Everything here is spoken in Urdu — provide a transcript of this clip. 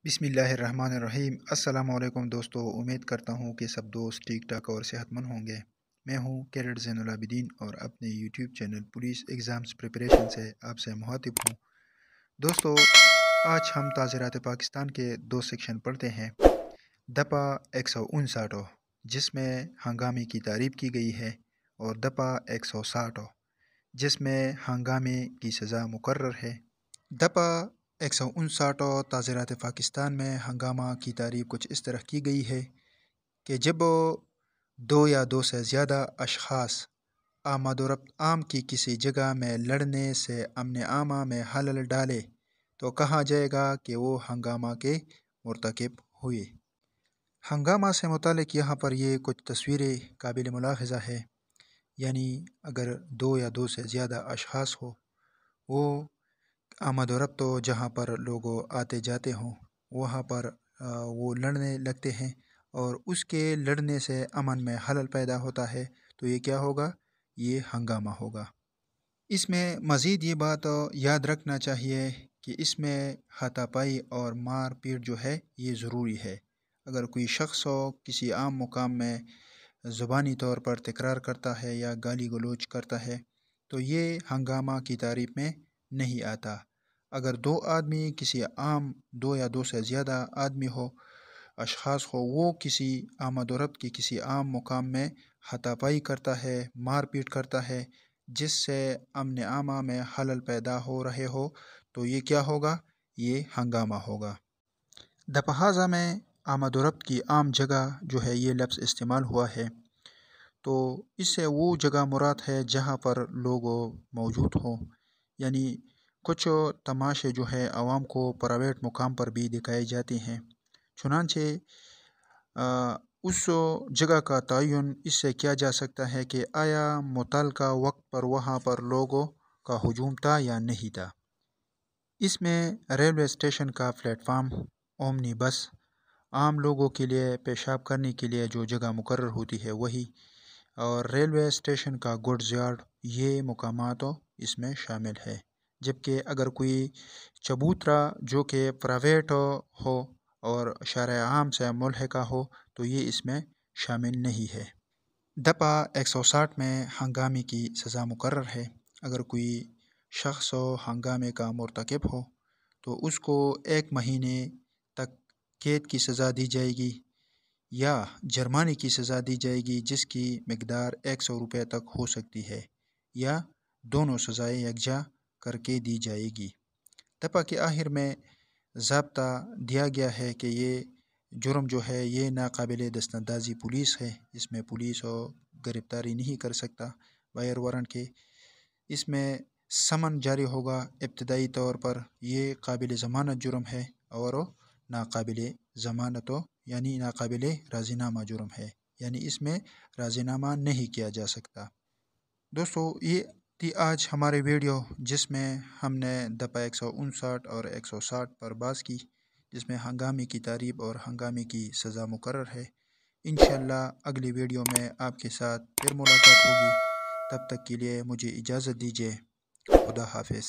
بسم اللہ الرحمن الرحیم۔ السلام علیکم دوستو، امید کرتا ہوں کہ سب دوست ٹھیک ٹھاک اور صحت مند ہوں گے۔ میں ہوں کیڈٹ زین العابدین اور اپنے YouTube channel police exams preparation سے آپ سے مخاطب ہوں۔ دوستو، آج ہم تعزیرات پاکستان کے دو سیکشن پڑھتے ہیں۔ دپا 159 جس میں ہنگامے کی تعریف کی گئی ہے، اور دپا 160 جس میں ہنگامے کی سزا مقرر ہے۔ دپا 159 تعزیرات پاکستان میں ہنگامہ کی تعریف کچھ اس طرح کی گئی ہے کہ جب دو یا دو سے زیادہ اشخاص آمد و رفت عام کی کسی جگہ میں لڑنے سے امن عامہ میں خلل ڈالے تو کہا جائے گا کہ وہ ہنگامہ کے مرتکب ہوئے۔ ہنگامہ سے متعلق یہاں پر یہ کچھ تصویریں قابل ملاحظہ ہے، یعنی اگر دو یا دو سے زیادہ اشخاص ہو، وہ آمد و رفت ہو، جہاں پر لوگ آتے جاتے ہوں وہاں پر وہ لڑنے لگتے ہیں، اور اس کے لڑنے سے امن میں خلل پیدا ہوتا ہے، تو یہ کیا ہوگا؟ یہ ہنگامہ ہوگا۔ اس میں مزید یہ بات یاد رکھنا چاہیے کہ اس میں ہاتھا پائی اور مار پیٹ جو ہے یہ ضروری ہے۔ اگر کوئی شخص کسی عام مقام میں زبانی طور پر تکرار کرتا ہے یا گالی گلوچ کرتا ہے تو یہ ہنگامہ کی تعریف میں نہیں آتا۔ اگر دو آدمی کسی عام دو یا دو سے زیادہ آدمی ہو، اشخاص ہو، وہ کسی آمد و رفت کی کسی عام مقام میں ہاتھا پائی کرتا ہے، مار پیٹ کرتا ہے، جس سے امن عامہ میں خلل پیدا ہو رہے ہو، تو یہ کیا ہوگا؟ یہ ہنگامہ ہوگا۔ دپہازہ میں آمد و رفت کی عام جگہ جو ہے یہ لفظ استعمال ہوا ہے، تو اس سے وہ جگہ مراد ہے جہاں پر لوگ موجود ہوں، یعنی کچھ تماشے جو ہے عوام کو پرائیویٹ مقام پر بھی دکھائے جاتے ہیں۔ چنانچہ اس جگہ کا تعین اس سے کیا جا سکتا ہے کہ آیا متعلقہ وقت پر وہاں پر لوگوں کا ہجوم تھا یا نہیں تھا۔ اس میں ریلوے اسٹیشن کا پلیٹ فارم، اومنی بس، عام لوگوں کے لیے پیشاب کرنے کے لیے جو جگہ مقرر ہوتی ہے وہی، اور ریلوے اسٹیشن کا گڈز یارڈ، یہ مقامات اس میں شامل ہے۔ جبکہ اگر کوئی چبوترا جو کہ پرائیویٹ ہو اور شارع عام سے ملحقہ ہو تو یہ اس میں شامل نہیں ہے۔ دپا 160 میں ہنگامے کی سزا مقرر ہے۔ اگر کوئی شخص ہنگامے کا مرتکب ہو تو اس کو 1 مہینے تک قید کی سزا دی جائے گی یا جرمانے کی سزا دی جائے گی، جس کی مقدار 100 روپے تک ہو سکتی ہے، یا دونوں سزائیں یکجا کر کے دی جائے گی۔ دپا کے آخر میں ضابطہ دیا گیا ہے کہ یہ جرم جو ہے یہ ناقابل دستاندازی پولیس ہے، اس میں پولیس گرفتاری نہیں کر سکتا بغیر وارنٹ کے۔ اس میں سمن جاری ہوگا ابتدائی طور پر، یہ قابل ضمانت جرم ہے، اور ناقابل ضمانت یعنی ناقابل راضی نامہ جرم ہے، یعنی اس میں راضی نامہ نہیں کیا جا سکتا۔ دوستو، یہ تھی آج ہماری ویڈیو جس میں ہم نے دپا 159 اور 160 پر بات کی، جس میں ہنگامے کی تعریف اور ہنگامے کی سزا مقرر ہے۔ انشاءاللہ اگلی ویڈیو میں آپ کے ساتھ پھر ملاقات ہوگی، تب تک کے لیے مجھے اجازت دیجیے۔ خدا حافظ۔